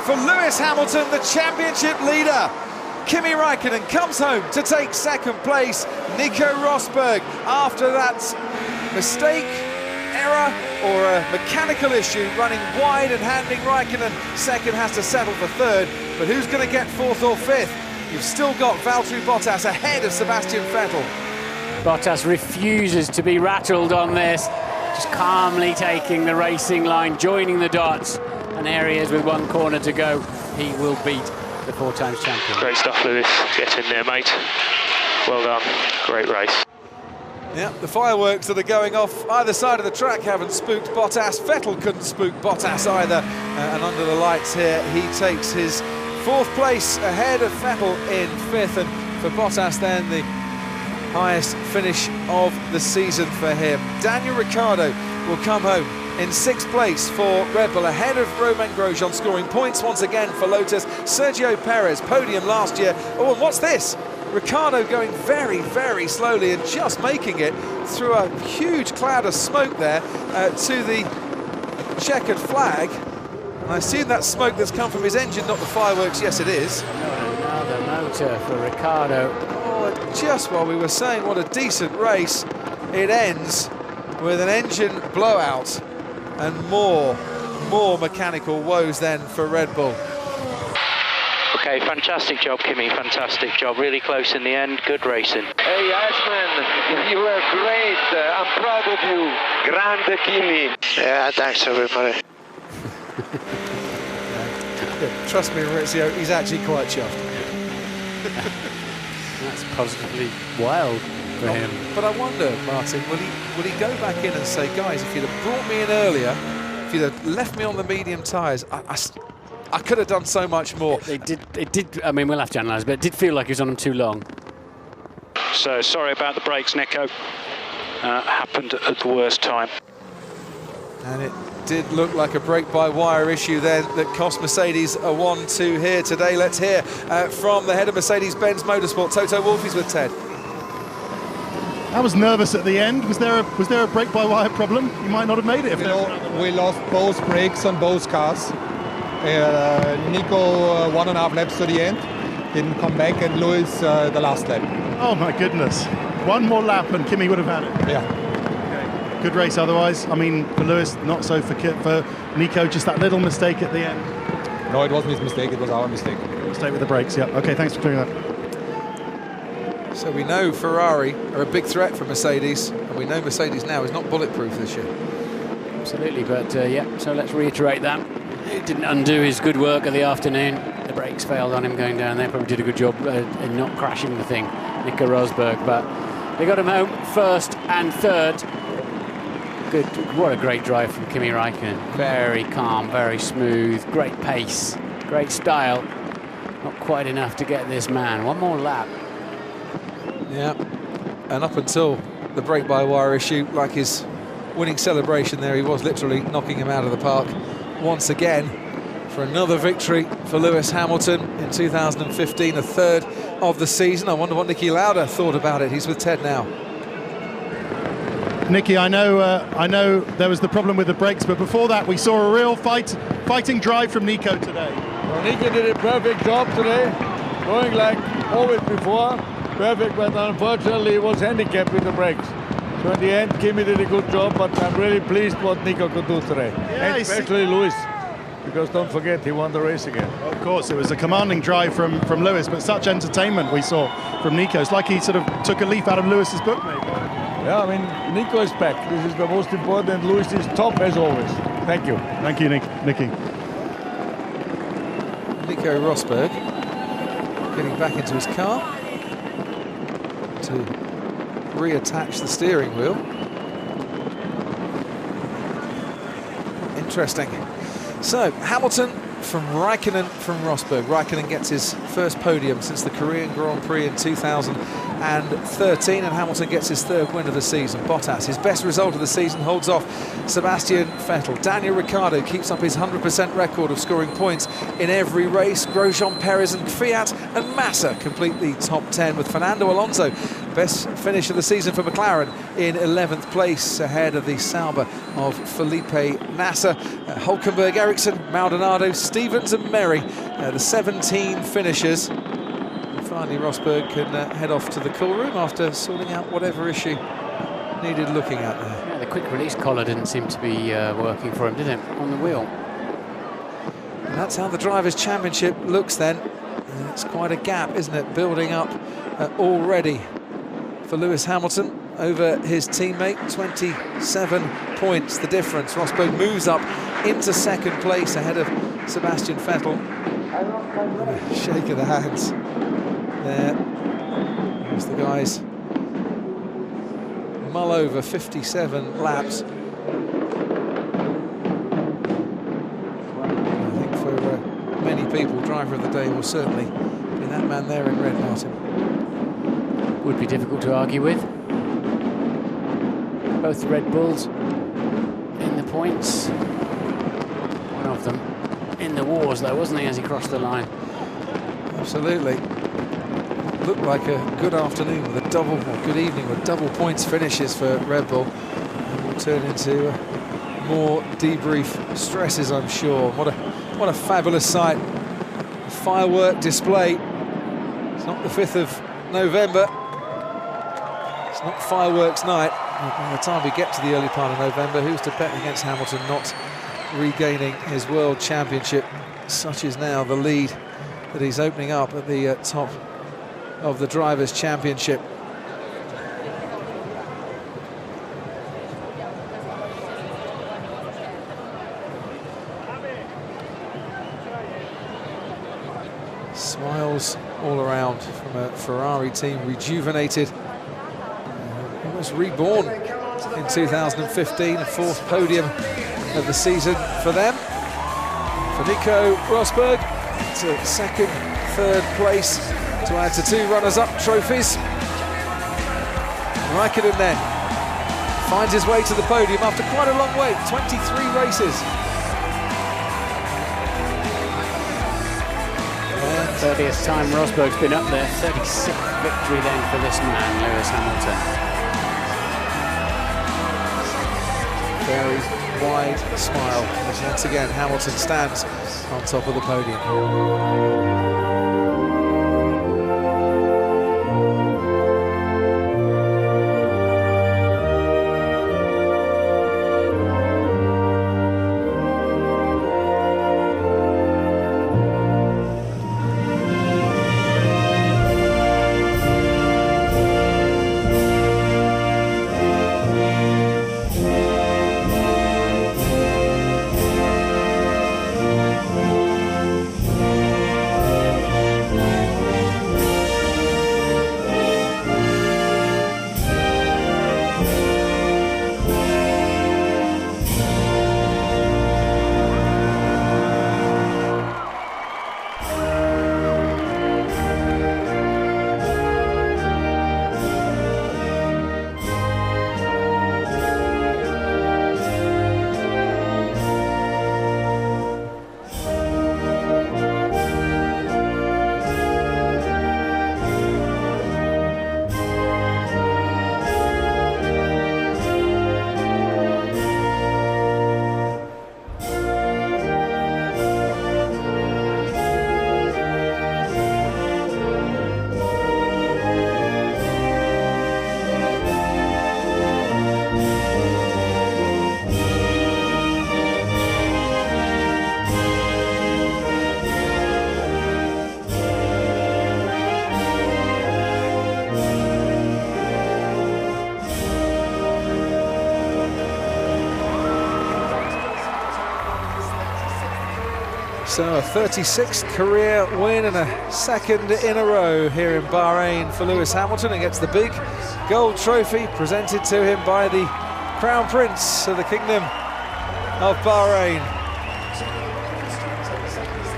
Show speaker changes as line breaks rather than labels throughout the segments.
for Lewis Hamilton, the championship leader. Kimi Räikkönen comes home to take second place. Nico Rosberg, after that mistake, error, or a mechanical issue, running wide and handing Räikkönen second, has to settle for third. But who's going to get fourth or fifth? You've still got Valtteri Bottas ahead of Sebastian Vettel.
Bottas refuses to be rattled on this, just calmly taking the racing line, joining the dots, and areas with one corner to go. He will beat the 4-time champion.
Great stuff, Lewis. Get in there, mate. Well done. Great race.
Yeah, the fireworks that are going off either side of the track haven't spooked Bottas. Vettel couldn't spook Bottas either. And under the lights here, he takes his fourth place ahead of Vettel in fifth. And for Bottas then, the highest finish of the season for him. Daniel Ricciardo will come home in sixth place for Red Bull, ahead of Romain Grosjean, scoring points once again for Lotus. Sergio Perez, podium last year. Oh, and what's this? Ricciardo going very, very slowly and just making it through a huge cloud of smoke there to the checkered flag. And I assume that smoke that's come from his engine, not the fireworks. Yes, it is.
Another motor for Ricciardo.
Oh, just while we were saying what a decent race, it ends with an engine blowout and more mechanical woes then for Red Bull.
Okay, fantastic job, Kimi. Fantastic job. Really close in the end. Good racing.
Hey, Ashman, you were great. I'm proud of you. Grande Kimi.
Yeah, thanks, everybody.
Trust me, Maurizio, he's actually quite chuffed.
That's positively wild for him.
But I wonder, Martin, will he go back in and say, guys, if you'd have brought me in earlier, if you'd have left me on the medium tyres, I could have done so much more.
It did. I mean, we'll have to analyse, but it did feel like he was on them too long.
So sorry about the brakes, Nico. Happened at the worst time.
And it did look like a brake-by-wire issue then that cost Mercedes a 1-2 here today. Let's hear from the head of Mercedes-Benz Motorsport, Toto Wolff. He's with Ted.
I was nervous at the end. Was there a brake-by-wire problem? You might not have made it.
We lost both brakes on both cars. Nico 1.5 laps to the end, didn't come back, and Lewis the last lap.
Oh my goodness. One more lap and Kimi would have had it.
Yeah.
Okay. Good race otherwise. I mean, for Lewis, not so for Nico, just that little mistake at the end.
No, it wasn't his mistake, it was our mistake.
Mistake with the brakes, yeah. Okay, thanks for clearing that.
So we know Ferrari are a big threat for Mercedes, and we know Mercedes now is not bulletproof this year.
Absolutely, but yeah, so let's reiterate that. It didn't undo his good work of the afternoon. The brakes failed on him going down there. Probably did a good job in not crashing the thing, Nico Rosberg. But they got him home first and third. Good. What a great drive from Kimi Räikkönen. Very calm, very smooth, great pace, great style. Not quite enough to get this man. One more lap.
Yeah, and up until the brake-by-wire issue, like his winning celebration there, he was literally knocking him out of the park once again for another victory for Lewis Hamilton in 2015, a third of the season. I wonder what Niki Lauda thought about it. He's with Ted now.
Nicky, I know there was the problem with the brakes, but before that we saw a real fighting drive from Nico today.
Well, Nico did a perfect job today, going like always before, perfect, but unfortunately he was handicapped with the brakes. So in the end, Kimi did a good job, but I'm really pleased what Nico could do today.
Yeah,
and especially Lewis, because don't forget, he won the race again.
Of course, it was a commanding drive from Lewis, but such entertainment we saw from Nico. It's like he sort of took a leaf out of Lewis's book, maybe.
Yeah, I mean, Nico is back. This is the most important. Lewis is top as always. Thank you.
Thank you, Nicky.
Nico Rosberg getting back into his car to reattach the steering wheel. Interesting. So Hamilton from Räikkönen from Rosberg. Räikkönen gets his first podium since the Korean Grand Prix in 2000. and Hamilton gets his third win of the season. Bottas, his best result of the season, holds off Sebastian Vettel. Daniel Ricciardo keeps up his 100% record of scoring points in every race. Grosjean, Perez and Fiat and Massa complete the top 10, with Fernando Alonso, best finish of the season for McLaren, in 11th place ahead of the Sauber of Felipe Nasser. Hulkenberg, Ericsson, Maldonado, Stevens and Merry, the 17 finishers. And finally Rosberg can head off to the cool room after sorting out whatever issue needed looking at there.
Yeah, the quick release collar didn't seem to be working for him, did it, on the wheel?
And that's how the Drivers' Championship looks then. It's quite a gap, isn't it, building up already for Lewis Hamilton over his teammate. 27 points the difference. Rosberg moves up into second place ahead of Sebastian Vettel. Shake of the hands there. There's the guys mull over 57 laps. I think for many people, driver of the day will certainly be that man there in red, Martin.
Would be difficult to argue with. Both Red Bulls in the points. One of them in the wars, though, wasn't he, as he crossed the line?
Absolutely. Looked like a good afternoon with a double, or good evening with double points finishes for Red Bull. And will turn into more debrief stresses, I'm sure. What a fabulous sight. A firework display. It's not the 5th of November. It's not fireworks night. By the time we get to the early part of November, who's to bet against Hamilton not regaining his World Championship? Such is now the lead that he's opening up at the top of the Drivers' Championship. Smiles all around from a Ferrari team rejuvenated, almost reborn in 2015, a 4th podium of the season for them. For Nico Rosberg, it's a 2nd, 3rd place to add to 2 runners-up trophies. Raikkonen then finds his way to the podium after quite a long wait, 23 races.
30th time Rosberg's been up there. 36th victory then for this man, Lewis Hamilton.
Very wide smile as once again Hamilton stands on top of the podium. So a 36th career win and a 2nd in a row here in Bahrain for Lewis Hamilton, and gets the big gold trophy presented to him by the Crown Prince of the Kingdom of Bahrain.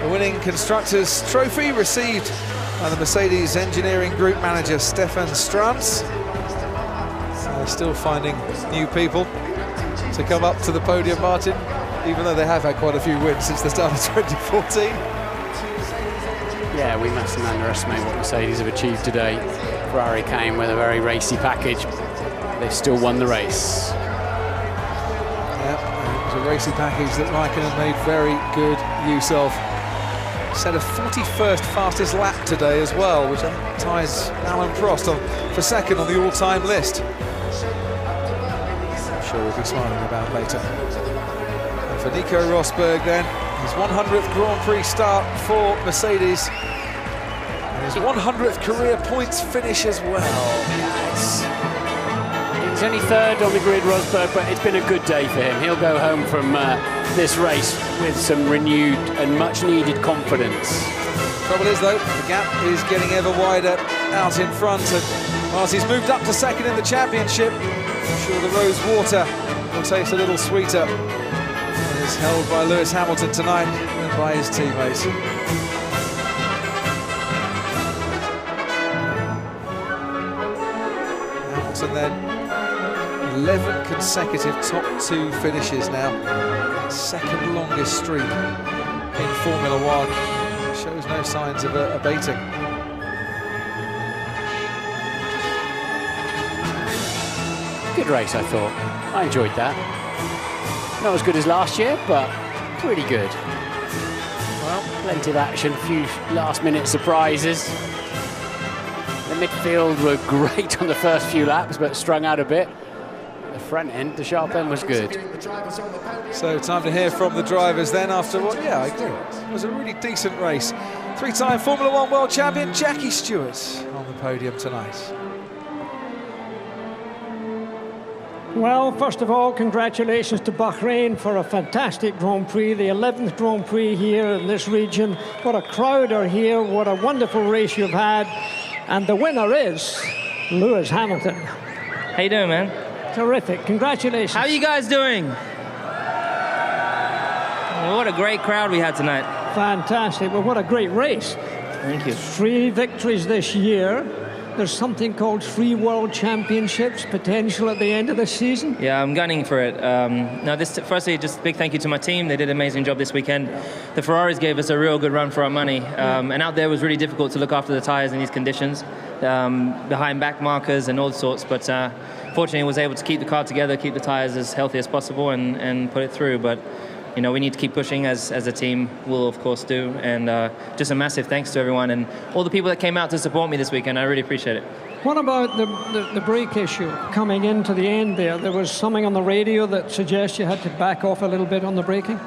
The winning Constructors' Trophy received and the Mercedes engineering group manager, Stefan Stranz. They're still finding new people to come up to the podium, Martin, even though they have had quite a few wins since the start of 2014.
Yeah, we mustn't underestimate what Mercedes have achieved today. Ferrari came with a very racy package. They've still won the race.
Yeah, it was a racy package that Raikkonen made very good use of. Set a 41st fastest lap today as well, which I think ties Alan Prost for second on the all-time list. I'm sure we'll be smiling about later. And for Nico Rosberg then, his 100th Grand Prix start for Mercedes. And his 100th career points finish as well.
Yes. He's only third on the grid, Rosberg, but it's been a good day for him. He'll go home from this race with some renewed and much-needed confidence.
Trouble is, though, the gap is getting ever wider out in front, and whilst he's moved up to second in the championship, I'm sure the rose water will taste a little sweeter. And is held by Lewis Hamilton tonight and by his teammates. Hamilton then 11 consecutive top 2 finishes now. Second longest streak in Formula One. Shows no signs of abating.
Good race, I thought. I enjoyed that. Not as good as last year, but pretty good. Well, plenty of action, a few last-minute surprises. The midfield were great on the first few laps, but strung out a bit. The front end, the sharp end was good.
So time to hear from the drivers then after what, yeah, I agree. It was a really decent race. 3-time Formula One world champion Jackie Stewart on the podium tonight.
Well, first of all, congratulations to Bahrain for a fantastic Grand Prix, the 11th Grand Prix here in this region. What a crowd are here, what a wonderful race you've had. And the winner is Lewis Hamilton.
How you doing, man?
Terrific, congratulations.
How are you guys doing? What a great crowd we had tonight.
Fantastic, well, what a great race.
Thank you.
3 victories this year. There's something called 3 World Championships potential at the end of the season.
Yeah, I'm gunning for it. Firstly, just a big thank you to my team. They did an amazing job this weekend. The Ferraris gave us a real good run for our money. And out there it was really difficult to look after the tyres in these conditions, behind back markers and all sorts. But fortunately, I was able to keep the car together, keep the tyres as healthy as possible, and put it through. But you know, we need to keep pushing as a team. We'll of course do, and just a massive thanks to everyone and all the people that came out to support me this weekend. I really appreciate it.
What about the brake issue coming into the end there? There was something on the radio that suggests you had to back off a little bit on the braking?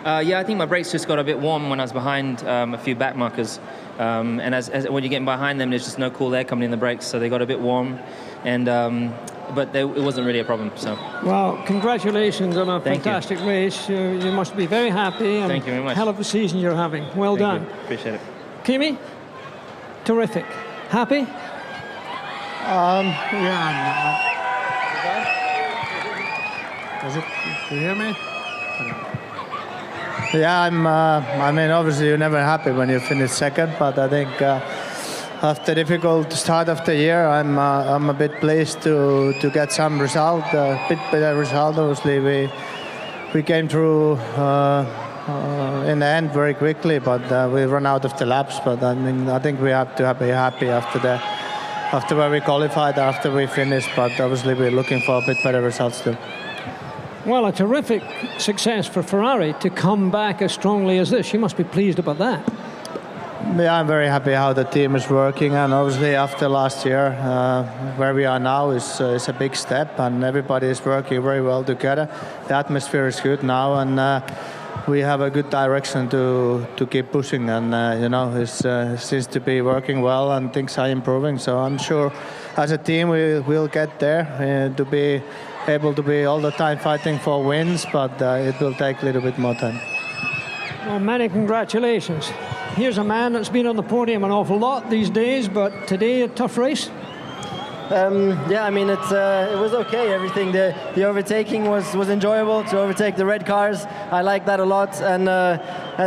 Yeah, I think my brakes just got a bit warm when I was behind a few back markers. And as when you're getting behind them, there's just no cool air coming in the brakes, so they got a bit warm. And but it wasn't really a problem. So.
Well, congratulations on a fantastic race. You must be very happy. And
thank you very much.
Hell of a season you're having. Well done.
You. Appreciate it.
Kimi, terrific. Happy?
Yeah. Does it? Do you hear me? Yeah, I mean, obviously you're never happy when you finish second, but I think after difficult start of the year, I'm a bit pleased to get some result, a bit better result. Obviously, we came through in the end very quickly, but we run out of the laps. But I mean, I think we have to be happy after where we qualified, after we finished. But obviously, we're looking for a bit better results too.
Well, a terrific success for Ferrari to come back as strongly as this. You must be pleased about that.
Yeah, I'm very happy how the team is working, and obviously after last year, where we are now is a big step, and everybody is working very well together. The atmosphere is good now, and we have a good direction to keep pushing, and you know, it seems to be working well, and things are improving. So I'm sure, as a team, we will get there to be able to be all the time fighting for wins, but it will take a little bit more time.
Well, many congratulations. Here's a man that's been on the podium an awful lot these days, but today a tough race.
Yeah, I mean it was okay. Everything, the overtaking was enjoyable. To overtake the red cars, I like that a lot. And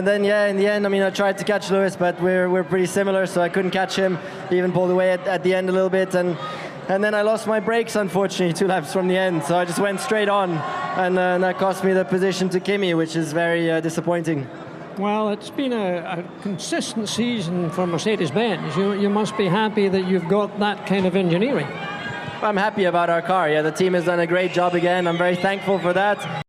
then yeah, in the end, I mean I tried to catch Lewis, but we're pretty similar, so I couldn't catch him. He even pulled away at the end a little bit, and then I lost my brakes, unfortunately, 2 laps from the end. So I just went straight on, and that cost me the position to Kimi, which is very disappointing.
Well, it's been a consistent season for Mercedes-Benz. You must be happy that you've got that kind of engineering.
I'm happy about our car. Yeah, the team has done a great job again. I'm very thankful for that.